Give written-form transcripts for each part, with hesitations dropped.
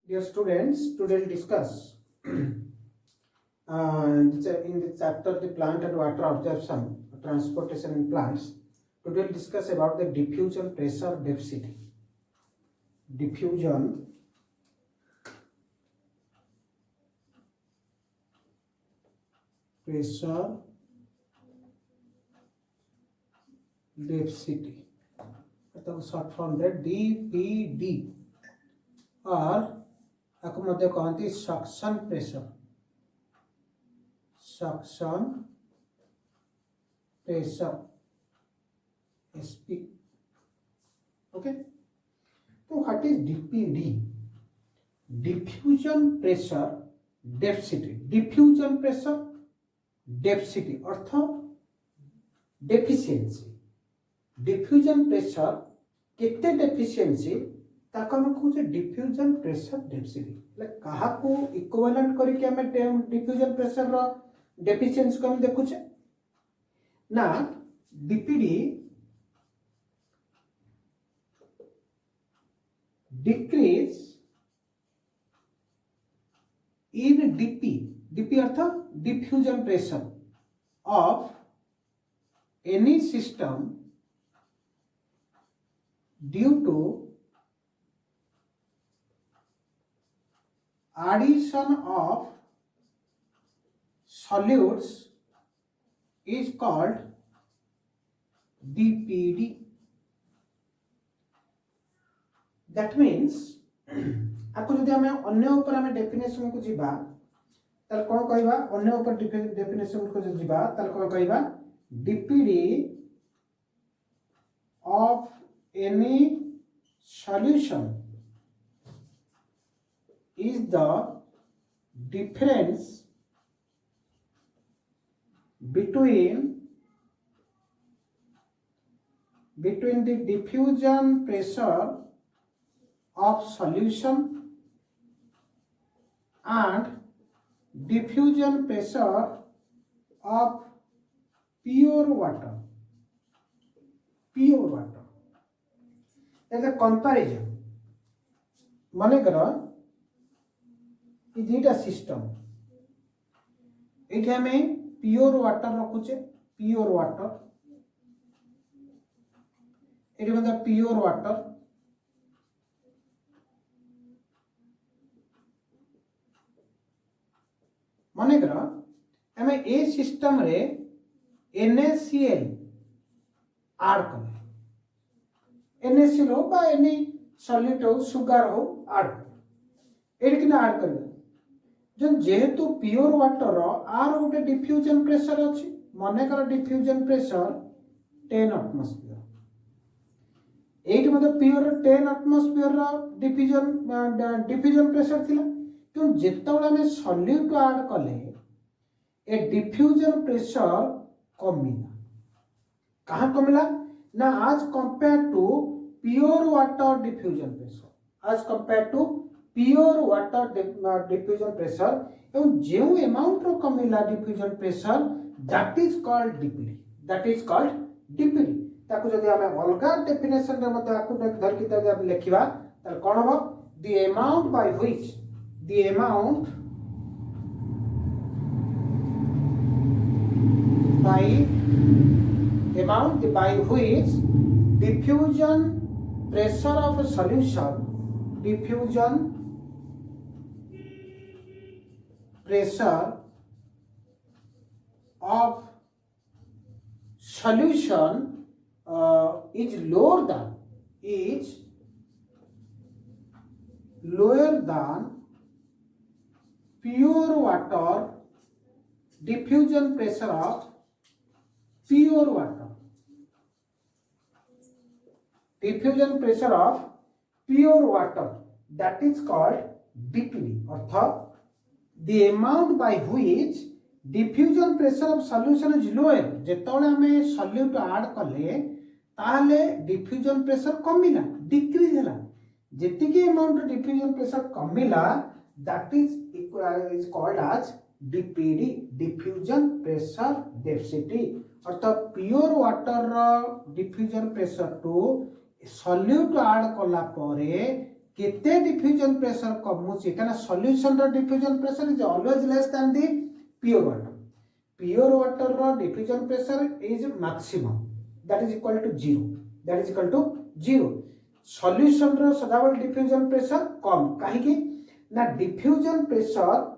Dear students, today we'll discuss in the chapter the plant and water absorption, transportation in plants. Today we'll discuss about the diffusion pressure density. Diffusion pressure density. Short form रे DPD और आपको मध्य कहते suction pressure SP. Okay, so what is DPD? Diffusion pressure density. Diffusion pressure density earth deficiency. Diffusion pressure केते deficiency ताको हम कहू diffusion pressure डेफिसिटी. कहा को इक्विवेलेंट करके हम डिफ्यूजन प्रेशर रो डेफिशिएंसी को हम देखु ना. DPD decrease in DP earth diffusion pressure of any system due to addition of solutes is called DPD. That means आपको जदि हमें अन्य ऊपर हमें डेफिनेशन को जीवा ताल कोन कहबा अन्य ऊपर डेफिनेशन को जीवा ताल कोन कहबा DPD of any solution is the difference between the diffusion pressure of solution and diffusion pressure of pure water. As a comparison, माने करो दुईटा सिस्टम ये हमें प्योर वाटर रखुचे. प्योर वाटर ये मतलब प्योर वाटर माने करो हमें ए सिस्टम रे NaCl ऐड कर NaCl हो बा एनी सॉल्यूट हो सुगर हो ऐड एड किना ऐड कर जन जेहेतु प्योर वाटर आर गोटे डिफ्यूजन प्रेशर अछि. माने कर डिफ्यूजन प्रेशर 10 एटमॉस्फेयर एट मतलब प्योर 10 एटमॉस्फेयर रो डिफ्यूजन प्रेशर थिला. कि जेतबेला में सॉल्यूट ऐड कले ए डिफ्यूजन प्रेशर कमिला. कहां कमिला ना as compared to pure water diffusion pressure. As compared to pure water diffusion pressure एवं जो amount row कमिला diffusion pressure that is called DPD. That is called DPD. ताको जदि हमें अलगा डेफिनेशन रे मते आकु धर कि तदि हम लिखिबा त कोन हो the amount by which diffusion pressure of a solution is lower than pure water diffusion pressure of pure water. Diffusion pressure of pure water that is called DPD. अर्थात the amount by which diffusion pressure of solution is lower. जेतोले हमें solute add कले ताले diffusion pressure कमिला decrease होला. जेतिके amount diffusion pressure कमिला that is called as DPD, diffusion pressure density. अर्थात pure water diffusion pressure टू सॉल्यूट ऐड कला परे केते डिफ्यूजन प्रेशर कमुची कहना सॉल्यूशन रो diffusion pressure is always less than the pure water pure water रो diffusion pressure is maximum that is equal to 0 that is equal to 0 solution रो सदाबल डिफ्यूजन प्रेशर कम काहे कि ना diffusion pressure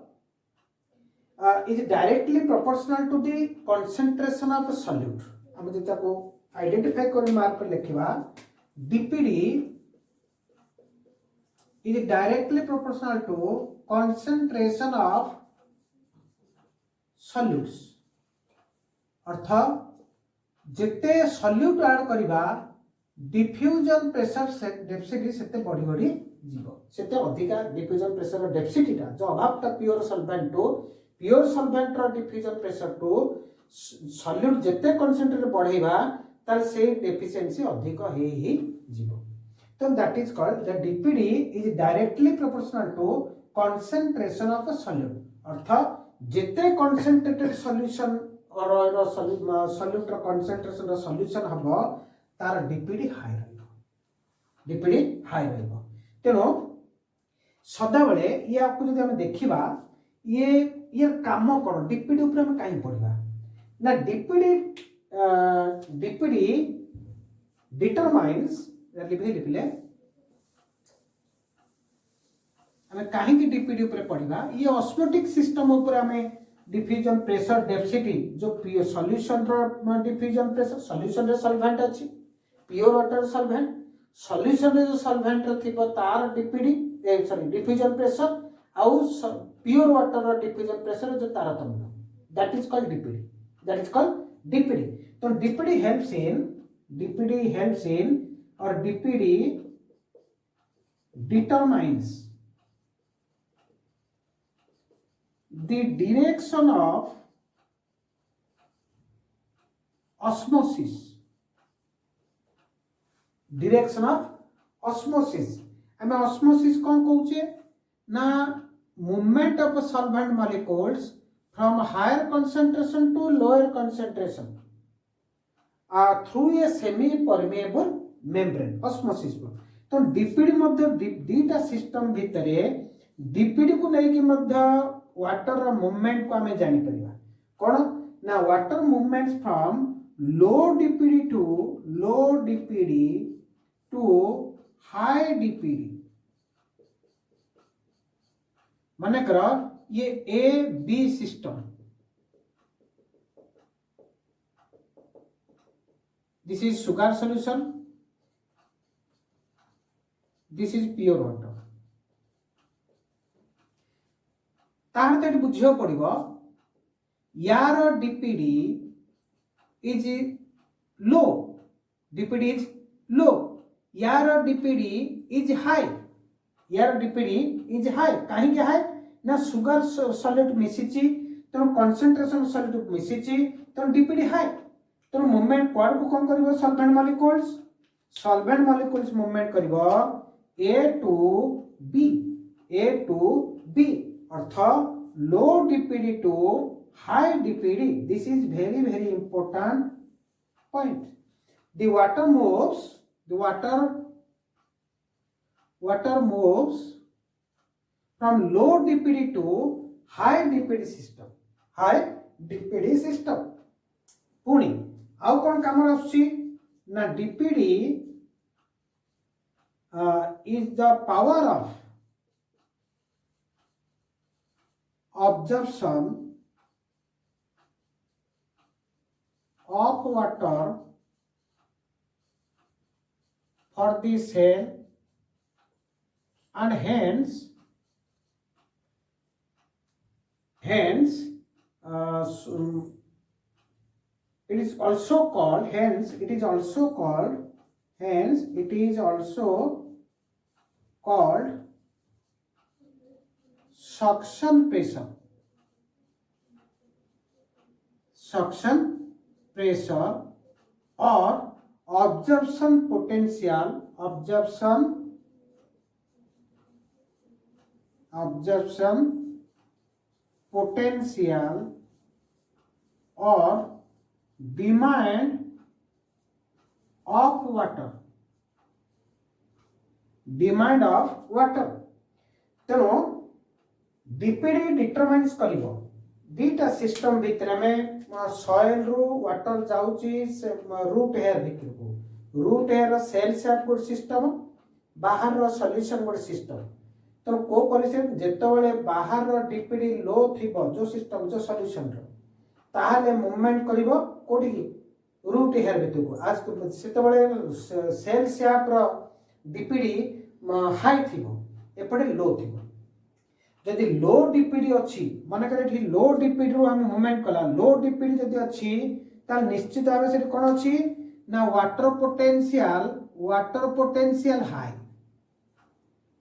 is directly proportional to the concentration of a solute हम जब को आइडेंटिफाई कर मार्क पर लिखिबा dpd is directly proportional to concentration of solutes अर्थ जेते solute ऐड करिबा डिफ्यूजन प्रेशर से डेंसिटी सेते बढ़ी बढ़ी जीवो सेते अधिका डिफ्यूजन प्रेशर डेंसिटी ता जो अभाव ता प्योर सॉल्वेंट टू प्योर सॉल्वेंट रो डिफ्यूजन प्रेशर टू सॉल्यूट जेते कंसंट्रेट बढ़ेबा तार से डेफिशिएंसी अधिक ही जीवो तो that is called the DPD is directly proportional to concentration of a solute अर्थ जेते कंसंट्रेटेड सॉल्यूशन और सॉल्यूट रो कंसंट्रेशन रो सॉल्यूशन हबो तार डीपीडी हाई रहइबो डीपीडी हाई रहइबो तेनो सदा बेले ये आपको जदि हम देखिबा ये काम कौन डीपीडी ऊपर हम कहीं पढ़ा ना डीपीडी डिटरमाइन्स लिखले हमें कहीं डीपीडी ऊपर पढ़ा ये ऑस्मोटिक सिस्टम ऊपर हमें डिफ्यूजन प्रेशर डेंसिटी जो सॉल्यूशन रो डिफ्यूजन प्रेशर सॉल्यूशन रे सॉल्वेंट अछि प्योर वाटर सॉल्वेंट सॉल्यूशन रे जो सॉल्वेंट थिबो तार डीपीडी सॉरी डिफ्यूजन प्रेशर आउ प्योर वाटर रो डिफ्यूजन प्रेशर जो तारतम्य दैट इज कॉल्ड डीपीडी तो डीपीडी हेल्प्स इन और DPD determines the direction of osmosis हमें osmosis कौन कहूचे ना movement of solvent molecules from higher concentration to lower concentration through a semi permeable membrane osmosis तो DPD मध्य दीटा system भितरे DPD को नहीं कि मध्य वाटर मूवमेंट को हमें जानी परिबा कोन ना water movements from low DPD to high DPD माने करो ये A B system this is sugar solution this is pure water तार तो बुझियो पड़िबो यार डीपीडी इज लो यार डीपीडी इज हाई कहीं के हाई ना सुगर सॉल्यूट मिसिची तो कंसंट्रेशन सॉल्यूट मिसिची तो डीपीडी हाई तो मूवमेंट क्वाड को कौन करिवो सॉल्वेंट मॉलिक्यूल्स मूवमेंट करिवो ए टू बी अर्थ low DPD to high DPD this is very very important point the water moves from low dpd to high dpd system पुणी आउ कौन काम आसुची ना dpd is the power of absorption of water for the cell and hence it is also called suction pressure or absorption potential or demand of water demand of water तेणु DPD determines करिवो दीटा system भितर में soil रु water जाउची root hair भितर को root hair cell shape good system बाहर रो solution good system तो को कंडीशन जेतबेले बाहर रो डीपीडी लो थिबो जो सिस्टम जो सॉल्यूशन रो ताहाले मूवमेंट करिवो कोठी रूट हेयर भितर को आज सेतबेले सेल शेप रो डीपीडी हाई थिबो एपटे लो थिबो जदि लो डीपीडी अच्छी मन कर लो डीपीडी रू आम मूवमेंट कला लो डीपीडी जदि अच्छी ताल निश्चित भाव से कौन अच्छी ना वाटर पोटेंशियल हाई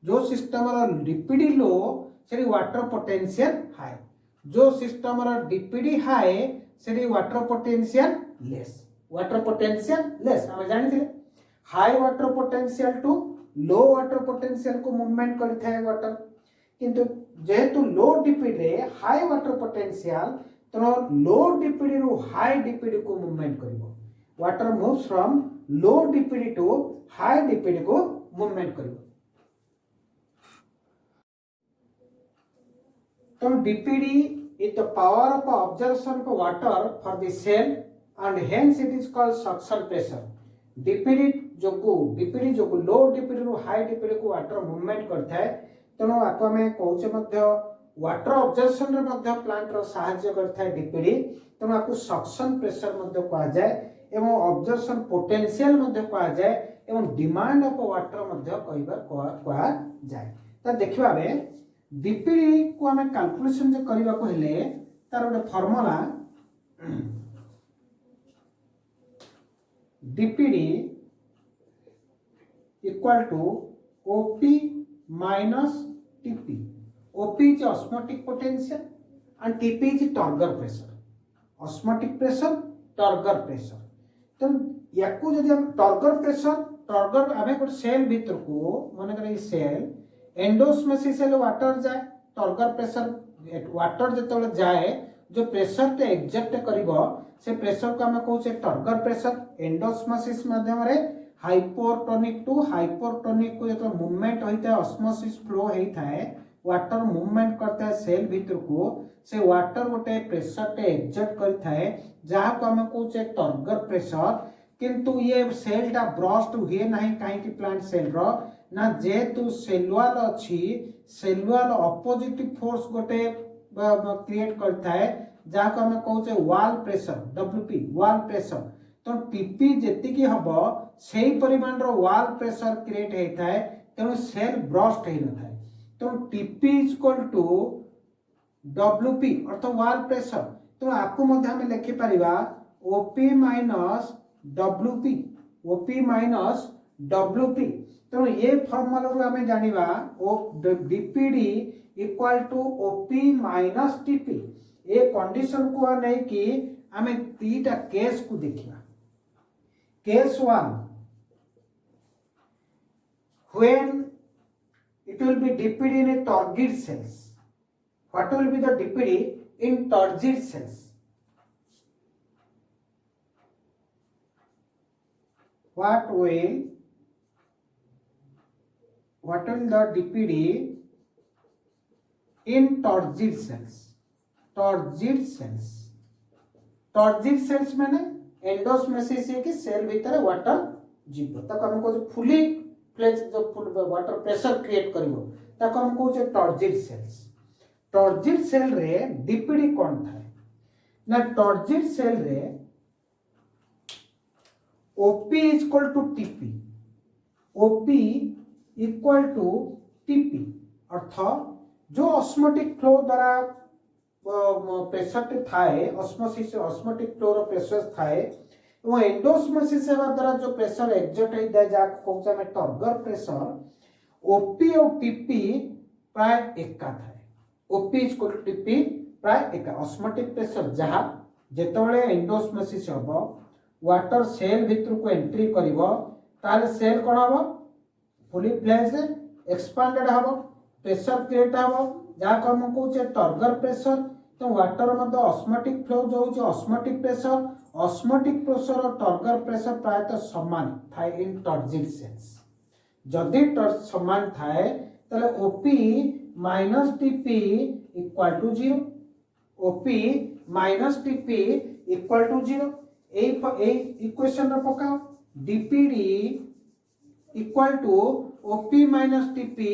जो सिस्टम डीपीडी लो से वाटर पोटेंशियल हाई जो सिस्टम डीपीडी हाई से वाटर पोटेंशियल लेस आम जानी high water potential to low water potential को मूवमेंट करता वाटर किंतु जेहेतु low DPD high water potential तो लो डीपीडी रु हाई डीपीडी को मूवमेंट करिवो water moves from low DPD to high DPD को मूवमेंट करिवो तो DPD is the power of absorption of water for the cell and hence it is called suction pressure DPD जो लो DPD रु high DPD को water movement करता है तेणु आपको आम कहे वाटर ऑब्जर्वेशन रे मध्य प्लांट रो सहायता करता है डीपीडी तेणु आपको सक्शन प्रेशर मध्य कहा जाए एवं ऑब्जर्वेशन पोटेंशियल मध्य कहा जाए एवं डिमांड ऑफ वाटर मध्य कहा जाए तो देखिबा बे डीपीडी को आम कैलकुलेशन जे करबा को हेले तार गोटे formula DPD equal to OP minus TP OP is osmotic potential and TP is turgor pressure osmotic pressure turgor pressure तो याकू जदि हम टर्गर प्रेशर टर्गर आमे को सेल भीतर को माने करे सेल एंडोस्मोसिस से वाटर जाए टर्गर प्रेशर वाटर जतबे जाए जो प्रेशर टे एक्जेक्ट करिवो से प्रेशर को आमे कहूचे टर्गर प्रेशर एंडोस्मोसिस माध्यम रे हाइपोटोनिक टू हाइपोटोनिक को जो मूवमेंट होता है ऑस्मोसिस फ्लो होता है वाटर मूवमेंट करता है सेल भीतर को से वाटर गोटे प्रेशर टे एक्जेक्ट करता है जहाँ को आम कहे टर्गर प्रेशर किंतु ये सेल टा ब्रस्ट हुए ना कहीं प्लांट सेल रो ना जेहेतु सेलुआल अच्छी सेलुआल अपोजिट फोर्स गोटे क्रिएट करता है जहाँ को आम कहे वाल प्रेशर डब्ल्यूपी वाल प्रेशर तो टीपी जेतिकी हबो सेही परिमाण रो वाल प्रेशर क्रिएट होता है तेणु सेल ब्रस्ट हो न थाए तो TP is equal to WP अर्थात वाल प्रेशर तो आपको मध्य हम लिखि परिबा ओपी माइनस डब्ल्यूपी तो ये फॉर्मूला रो हमें जानिबा ओ DPD equal to OP minus TP ये कंडीशन को नै कि हमें तीटा केस को देखिबा Case 1 when it will be depicted in a turgid cells. What will be the depicted in turgid cells? What will the depicted in turgid cells? Turgid cells माने endosmosis है कि सेल भीतर वाटर जीव तक हम को फुली फ्लेज जो full water pressure create करिवो तक हम को टर्जिड सेल रे डीपीडी कोन थाए ना टर्जिड सेल रे OP is equal to TP OP equal to TP अर्थात जो ऑस्मोटिक फ्लो द्वारा प्रेशर थाए ऑस्मोटिक फ्लो रो प्रेशर थाए और एंडोस्मोसिस सेवा द्वारा जो प्रेशर एक्सर्ट होता है जाक कहउछा में टर्गर प्रेशर ओपी और टीपी प्राय एका थाए OP is equal to TP प्राय एका ऑस्मोटिक प्रेशर जहा जेतबेले एंडोस्मोसिस हबो वाटर सेल भीतर को एंट्री करिवो ताले सेल कोन हबो फुली फ्लेज एक्सपांडेड हबो प्रेशर क्रिएट हबो जहाँ को हम कहूँ टर्गर प्रेशर तो वाटर मध्य ऑस्मोटिक फ्लो जो होची ऑस्मोटिक प्रेशर और टर्गर प्रेशर प्रायतः समान थाए इन टर्जिड सेल्स जदि टॉर्च समान थाए ताले OP minus TP equal to 0 OP minus TP equal to 0 ए इक्वेशन रे पकाओ DPD equal to OP minus TP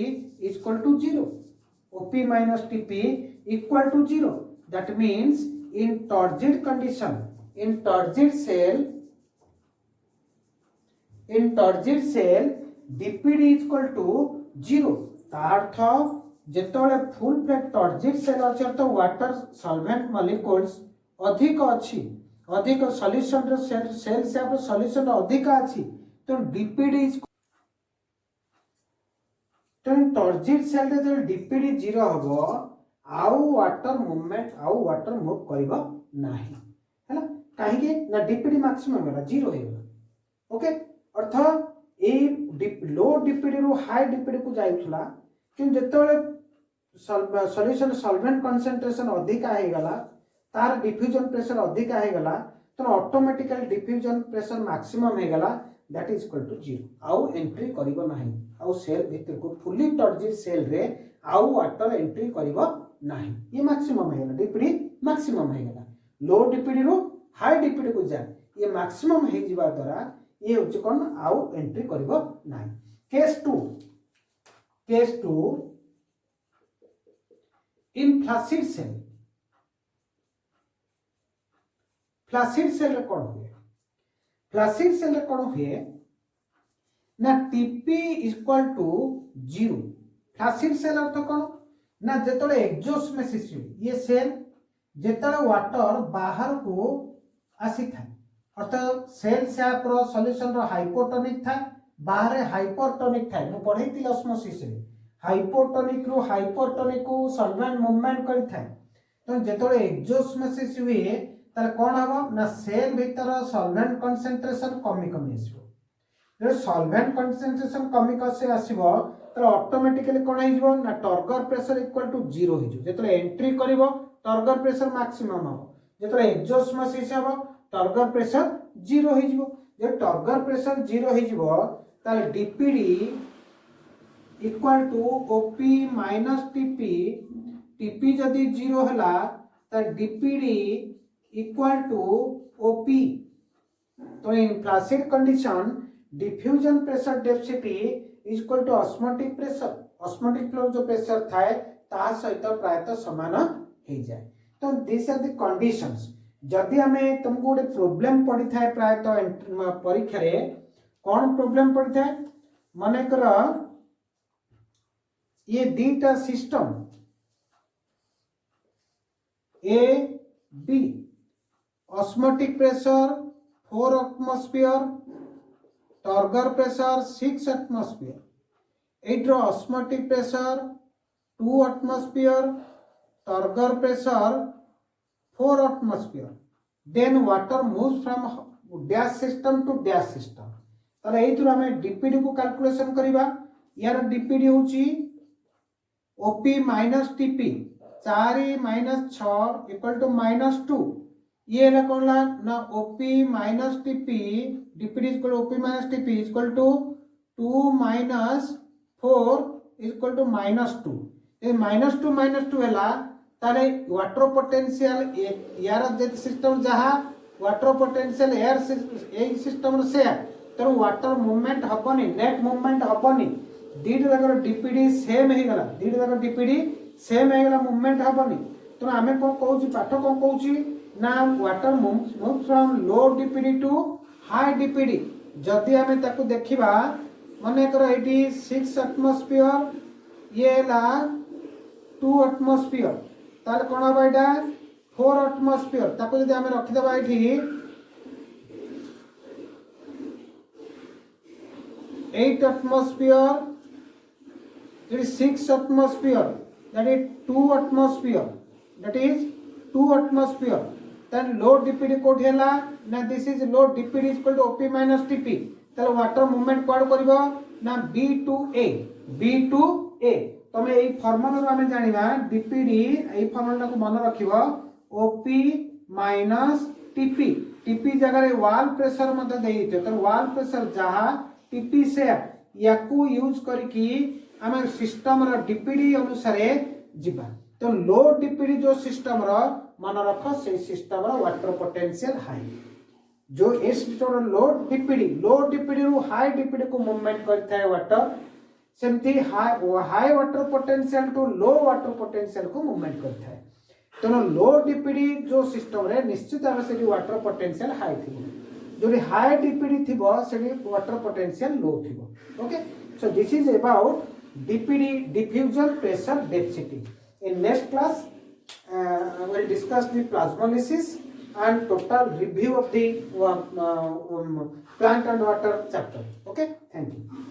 equal to 0 OP minus TP equal to 0. That means in turgid condition, in turgid cell, DPD is equal to 0. अर्थ जेतोले full plate turgid cell अछि तो water solvent molecules अधिक अछि अधिक solution रो cell से solution अधिक अछि तो DPD is टर्जिड सेल रे जो डीपीडी 0 हबो आउ वाटर मूवमेंट आउ वाटर मूव करबो नाही हैला काहे के ना डीपीडी मैक्सिमम होला 0 हेला ओके अर्थ ए लो डीपीडी रो हाई डीपीडी को जाइथला कि जेतोले सॉल्यूशन सॉल्वेंट कंसंट्रेशन अधिक हे गला तार डिफ्यूजन प्रेशर अधिक हे गला तो ऑटोमेटिकली डिफ्यूजन प्रेशर मैक्सिमम हे गला that is equal to 0 आउ एंट्री करिवो नाही आउ सेल भीतर को फुली टर्जिड सेल रे आउ वाटर एंट्री करिवो नाही ये मैक्सिमम हेला डीपीडी मैक्सिमम हेला लो डीपीडी रो हाई डीपीडी को जाय ये मैक्सिमम हे जिबा द्वारा ये होच कोन आउ एंट्री करिवो नाही केस 2 इन फ्लासिड सेल रे कोन हुए फ्लासिड सेल रे कोन हुए ना TP equal to 0 flaccid cell अर्थ कोन ना जेतले एक्सोस्मोसिस ये सेल जेतले वाटर बाहर को आसी था अर्थ सेल सैप रो सॉल्यूशन रो हाइपोटोनिक था बाहर हाइपरटोनिक था मु पढैती ऑस्मोसिस रे हाइपोटोनिक रो हाइपरटोनिक को सॉल्वेंट मूवमेंट करि था तो जेतले एक्सोस्मोसिस हुए तार कोन हबो ना सेल भीतर सॉल्वेंट कंसंट्रेशन कमी आसीबो जो सॉल्वेंट कंसंट्रेशन कमी कसे आसीबो तो ऑटोमेटिकली कोन हिजबो ना टर्गर प्रेशर इक्वल टू 0 हिजो जेतले एंट्री करिवो टर्गर प्रेशर मैक्सिमम हबो जेतले एक्सोस्मोसिस हबो टर्गर प्रेशर 0 हिजबो जे टर्गर प्रेशर 0 हिजबो ताले DPD equal to OP minus TP TP जदी 0 हला त डीपीडी इक्वल टू ओपी तो in flaccid condition diffusion pressure density is equal to osmotic flow जो प्रेशर थाए ता सहित प्रायतः समान हो जाए तो दिस आर द कंडीशंस जदि हमें तुमको गोटे प्रॉब्लम पड़ी थाए प्रायतः परीक्षा रे कौन प्रॉब्लम पड़ी थाए माने कर ये दीटा system A B osmotic pressure 4 atmosphere turgor pressure 6 atmosphere एड्रो osmotic pressure 2 atmosphere turgor pressure 4 atmosphere then water moves from dash system to dash system ताले एथुर हमें डीपीडी को कैलकुलेशन करबा यार डीपीडी होची OP minus TP 4 minus 6 equal to -2 ये ना कौन ला ना OP minus TP DPD equal OP minus TP equal to 2 minus 4 equal to -2 ये -2 हैला ताले वाटर पोटेंशियल यार जे सिस्टम जहा वाटर पोटेंशियल एयर ए सिस्टम से तर वाटर मूवमेंट हबनी नेट मूवमेंट हबनी दीड जगह डीपीडी सेम हे गला दीड जगह डीपीडी सेम हे गला मूवमेंट हबनी तो आमे को कहूची पाठ को कहूची ना water move from low DPD to high DPD जदि आमे ताको देखिबा माने कर एटी 6 एटमॉस्फेयर ये ला 2 एटमॉस्फेयर ताल कोन हबा एटा 4 एटमॉस्फेयर ताको जदि आमे रखि देबा एठी 8 atmosphere it is 6 atmosphere that is 2 atmosphere that is 2 atmosphere then low dpd code हैला ना this is low dpd is equal to op minus tp तले वाटर मूवमेंट कोड करबो ना b2a तमे एई फार्मूला रो हमें जानिबा dpd एई फार्मूला को मन रखिबो op minus tp जगह रे वॉल प्रेशर मते देइते तो वॉल प्रेशर जहा tp से या को यूज करके आम सिस्टम रो डीपीडी अनुसार जिबा तो लो डीपीडी जो सिस्टम रो मन रख से सिस्टम रो वाटर पोटेंशियल हाई जो ए सिस्टम लो डीपीडी रु हाई डीपीडी को मूवमेंट करता है वाटर सेमती high water potential to low water potential को मूवमेंट करता है तेणु लो डीपीडी जो सिस्टम रे निश्चित भाव से वाटर पोटेंशियल हाई थी जो हाई डीपीडी थी वाटर पोटेंशियल लो थी okay so this is about DPD diffusion pressure density in next class we'll discuss the plasmolysis and total review of the plant and water chapter. Okay, thank you.